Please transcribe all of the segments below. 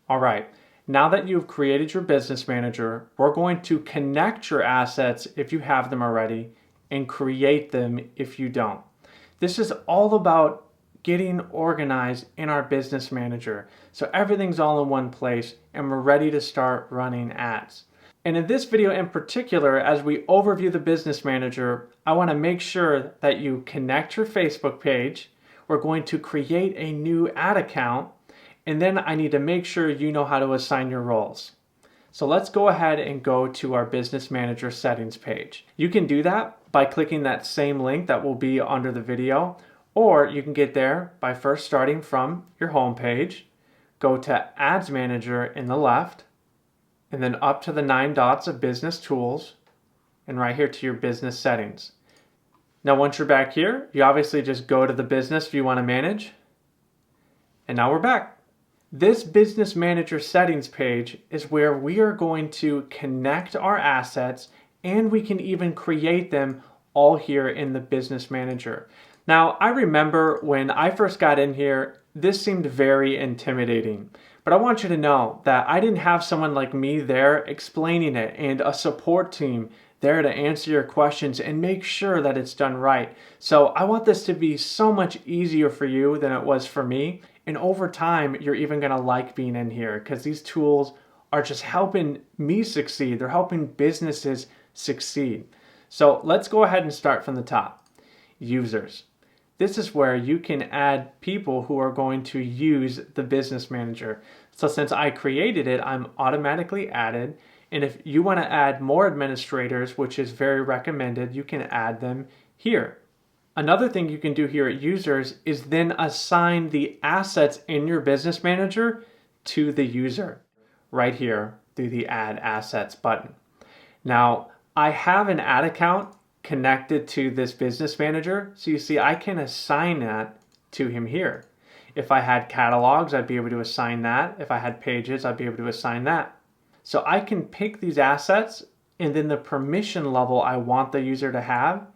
All right, now that you've created your business manager, we're going to connect your assets if you have them already and create them if you don't. This is all about getting organized in our business manager so everything's all in one place and we're ready to start running ads. And in this video in particular, as we overview the business manager, I want to make sure that you connect your Facebook page. We're going to create a new ad account, and then I need to make sure you know how to assign your roles. So let's go ahead and go to our business manager settings page. You can do that by clicking that same link that will be under the video, or you can get there by first starting from your home page, go to Ads Manager in the left, and then up to the 9 dots of Business Tools, and right here to your business settings. Now once you're back here, you obviously just go to the business you want to manage, and now we're back. This Business Manager settings page is where we are going to connect our assets, and we can even create them all here in the Business Manager. Now, I remember when I first got in here, this seemed very intimidating. But I want you to know that I didn't have someone like me there explaining it and a support team there to answer your questions and make sure that it's done right. So I want this to be so much easier for you than it was for me. And over time, you're even gonna like being in here because these tools are just helping me succeed. They're helping businesses succeed. So let's go ahead and start from the top. Users. This is where you can add people who are going to use the business manager. So since I created it, I'm automatically added. And if you want to add more administrators, which is very recommended, you can add them here. Another thing you can do here at users is then assign the assets in your business manager to the user right here through the Add Assets button. Now, I have an ad account connected to this business manager. So you see, I can assign that to him here. If I had catalogs, I'd be able to assign that. If I had pages, I'd be able to assign that. So I can pick these assets and then the permission level I want the user to have,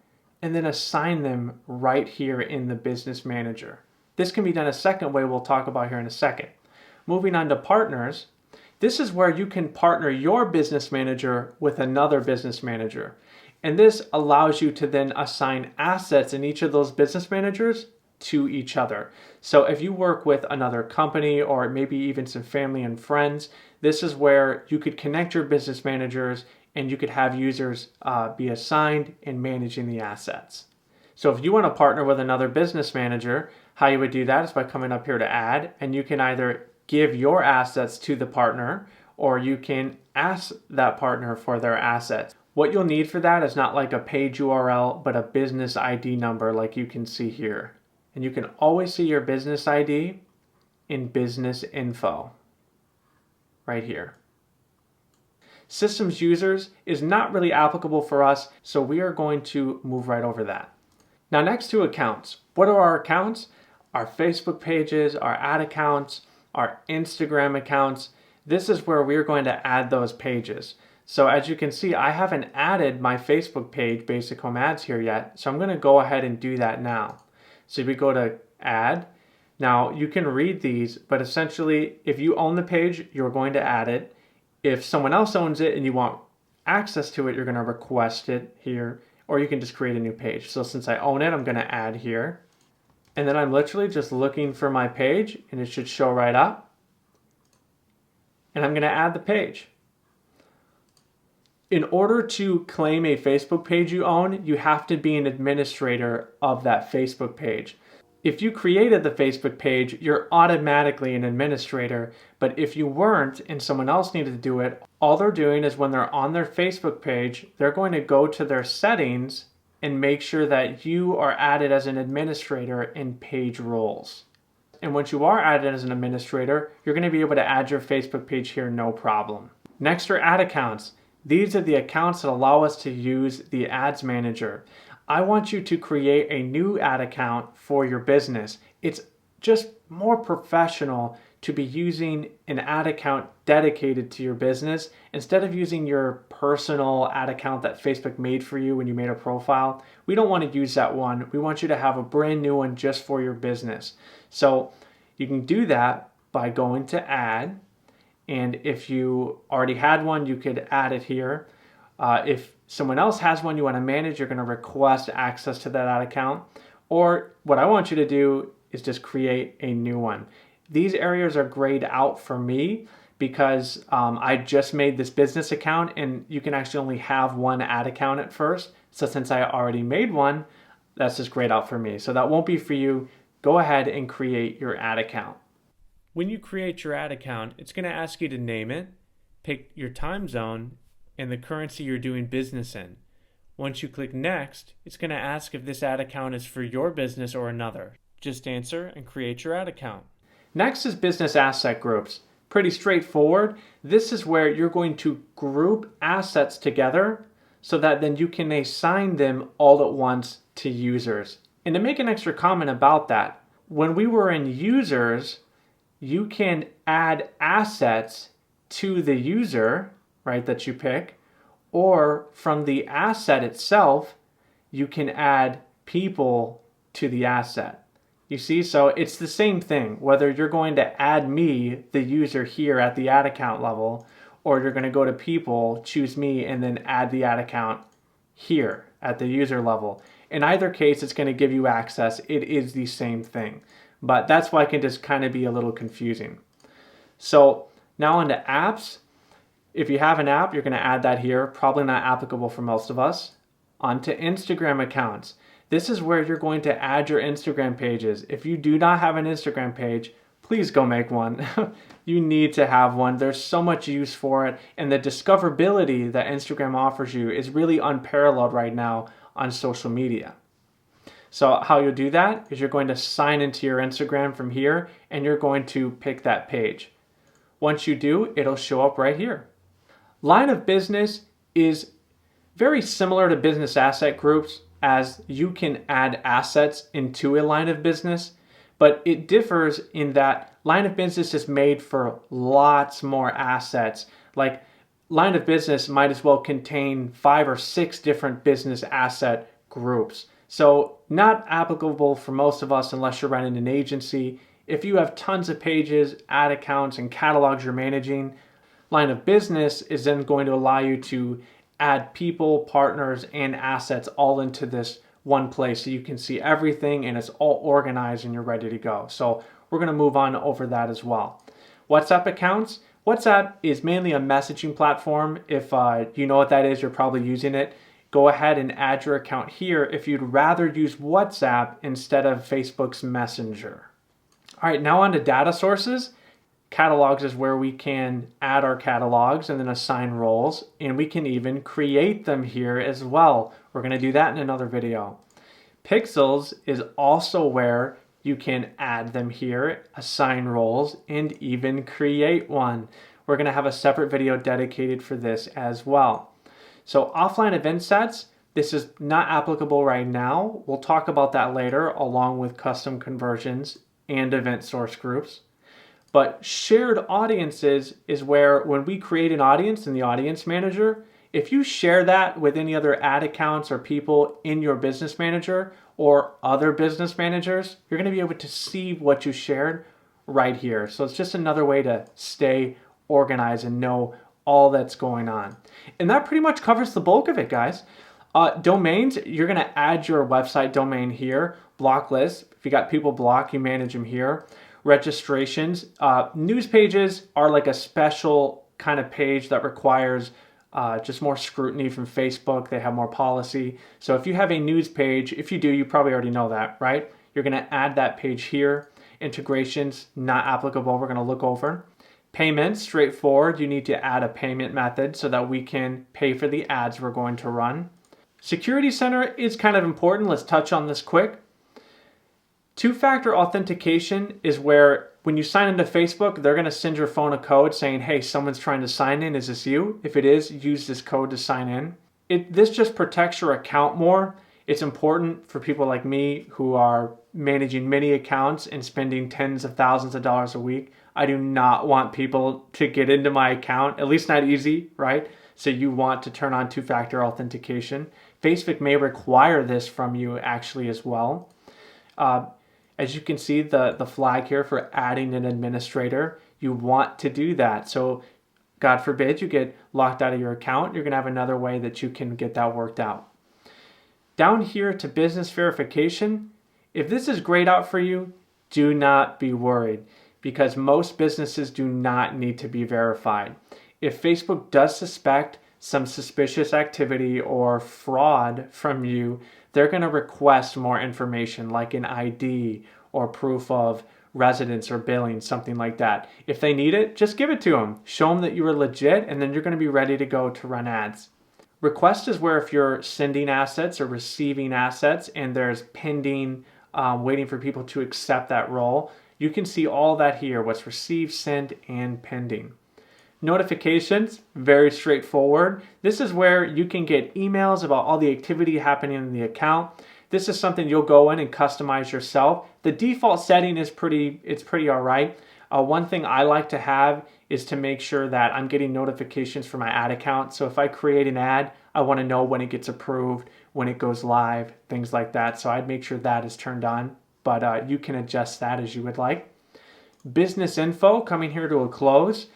and then assign them right here in the business manager. This can be done a second way we'll talk about here in a second. Moving on to partners, this is where you can partner your business manager with another business manager. And this allows you to then assign assets in each of those business managers to each other. So if you work with another company or maybe even some family and friends, this is where you could connect your business managers and you could have users be assigned in managing the assets. So if you want to partner with another business manager, how you would do that is by coming up here to add, and you can either give your assets to the partner or you can ask that partner for their assets. What you'll need for that is not like a page URL, but a business ID number like you can see here. And you can always see your business ID in business info right here. Systems users is not really applicable for us, so we are going to move right over that. Now next to accounts. What are our accounts? Our Facebook pages, our ad accounts, our Instagram accounts. This is where we're going to add those pages. So as you can see, I haven't added my Facebook page, Basic Home Ads, here yet. So I'm going to go ahead and do that now. So we go to add. Now you can read these, but essentially if you own the page, you're going to add it. If someone else owns it and you want access to it, you're going to request it here, or you can just create a new page. So since I own it, I'm going to add here. And then I'm literally just looking for my page and it should show right up. And I'm going to add the page. In order to claim a Facebook page you own, you have to be an administrator of that Facebook page. If you created the Facebook page, you're automatically an administrator. But if you weren't and someone else needed to do it, all they're doing is when they're on their Facebook page, they're going to go to their settings and make sure that you are added as an administrator in page roles. And once you are added as an administrator, you're going to be able to add your Facebook page here, no problem. Next are ad accounts. These are the accounts that allow us to use the Ads Manager. I want you to create a new ad account for your business. It's just more professional to be using an ad account dedicated to your business instead of using your personal ad account that Facebook made for you when you made a profile. We don't want to use that one. We want you to have a brand new one just for your business. So you can do that by going to Add, And if you already had one, you could add it here. If someone else has one you want to manage, you're going to request access to that ad account. Or what I want you to do is just create a new one. These areas are grayed out for me because I just made this business account, and you can actually only have one ad account at first. So since I already made one, that's just grayed out for me. So that won't be for you. Go ahead and create your ad account. When you create your ad account, it's going to ask you to name it, pick your time zone, and the currency you're doing business in. Once you click next, it's going to ask if this ad account is for your business or another. Just answer and create your ad account. Next is business asset groups. Pretty straightforward. This is where you're going to group assets together so that then you can assign them all at once to users. And to make an extra comment about that, when we were in users, you can add assets to the user, right, that you pick, or from the asset itself, you can add people to the asset. You see, so it's the same thing, whether you're going to add me, the user here at the ad account level, or you're going to go to people, choose me, and then add the ad account here at the user level. In either case, it's going to give you access. It is the same thing, but that's why it can just kind of be a little confusing. So now onto apps. If you have an app, you're going to add that here. Probably not applicable for most of us. Onto Instagram accounts. This is where you're going to add your Instagram pages. If you do not have an Instagram page, please go make one. You need to have one. There's so much use for it. And the discoverability that Instagram offers you is really unparalleled right now on social media. So how you'll do that is you're going to sign into your Instagram from here, and you're going to pick that page. Once you do, it'll show up right here. Line of business is very similar to business asset groups, as you can add assets into a line of business, but it differs in that line of business is made for lots more assets. Like, line of business might as well contain 5 or 6 different business asset groups. So not applicable for most of us unless you're running an agency. If you have tons of pages, ad accounts, and catalogs you're managing, line of business is then going to allow you to add people, partners, and assets all into this one place so you can see everything and it's all organized and you're ready to go. So we're going to move on over that as well. WhatsApp accounts. WhatsApp is mainly a messaging platform. If you know what that is, you're probably using it. Go ahead and add your account here if you'd rather use WhatsApp instead of Facebook's Messenger. All right, now on to data sources. Catalogs is where we can add our catalogs and then assign roles, and we can even create them here as well. We're going to do that in another video. Pixels is also where you can add them here, assign roles, and even create one. We're going to have a separate video dedicated for this as well. So offline event sets, this is not applicable right now. We'll talk about that later, along with custom conversions and event source groups. But shared audiences is where when we create an audience in the audience manager, if you share that with any other ad accounts or people in your business manager or other business managers, you're going to be able to see what you shared right here. So it's just another way to stay organized and know all that's going on. And that pretty much covers the bulk of it, guys. Domains, you're going to add your website domain here. Block lists, if you got people blocked, you manage them here. Registrations. News pages are like a special kind of page that requires just more scrutiny from Facebook. They have more policy. So if you have a news page, if you do, you probably already know that, right? You're going to add that page here. Integrations, not applicable. We're going to look over. Payments, straightforward. You need to add a payment method so that we can pay for the ads we're going to run. Security Center is kind of important. Let's touch on this quick. Two-factor authentication is where when you sign into Facebook, they're going to send your phone a code saying, hey, someone's trying to sign in. Is this you? If it is, use this code to sign in. This just protects your account more. It's important for people like me who are managing many accounts and spending tens of thousands of dollars a week. I do not want people to get into my account, at least not easy, right? So you want to turn on two-factor authentication. Facebook may require this from you actually as well. As you can see, the flag here for adding an administrator, You want to do that. So God forbid you get locked out of your account, you're going to have another way that you can get that worked out. Down here to business verification, if this is grayed out for you, do not be worried because most businesses do not need to be verified. If Facebook does suspect some suspicious activity or fraud from you, they're going to request more information like an ID or proof of residence or billing, something like that. If they need it, just give it to them. Show them that you are legit, and then you're going to be ready to go to run ads. Request is where if you're sending assets or receiving assets and there's pending, waiting for people to accept that role, you can see all that here, what's received, sent, and pending. Notifications, very straightforward. This is where you can get emails about all the activity happening in the account. This is something you'll go in and customize yourself. The default setting is pretty all right. One thing I like to have is to make sure that I'm getting notifications for my ad account. So if I create an ad, I want to know when it gets approved, when it goes live, things like that. So I'd make sure that is turned on, but you can adjust that as you would like. Business info, coming here to a close.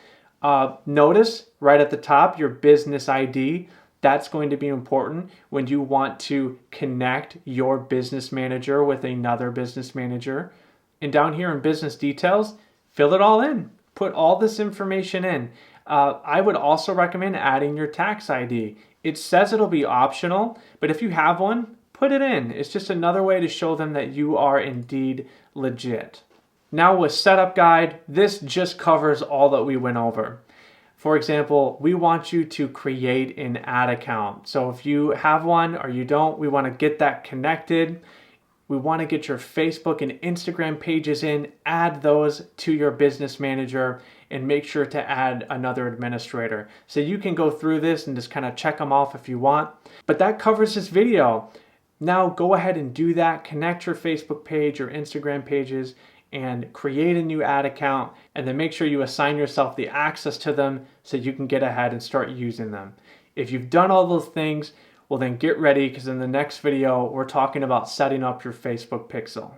Notice right at the top your business ID. That's going to be important when you want to connect your business manager with another business manager. And down here in business details, fill it all in. Put all this information in. I would also recommend adding your tax ID. It says it'll be optional, but if you have one, put it in. It's just another way to show them that you are indeed legit. Now with Setup Guide, this just covers all that we went over. For example, we want you to create an ad account. So if you have one or you don't, we want to get that connected. We want to get your Facebook and Instagram pages in, add those to your business manager, and make sure to add another administrator. So you can go through this and just kind of check them off if you want. But that covers this video. Now go ahead and do that. Connect your Facebook page or Instagram pages and create a new ad account, and then make sure you assign yourself the access to them so you can get ahead and start using them. If you've done all those things, well then get ready, because in the next video, we're talking about setting up your Facebook pixel.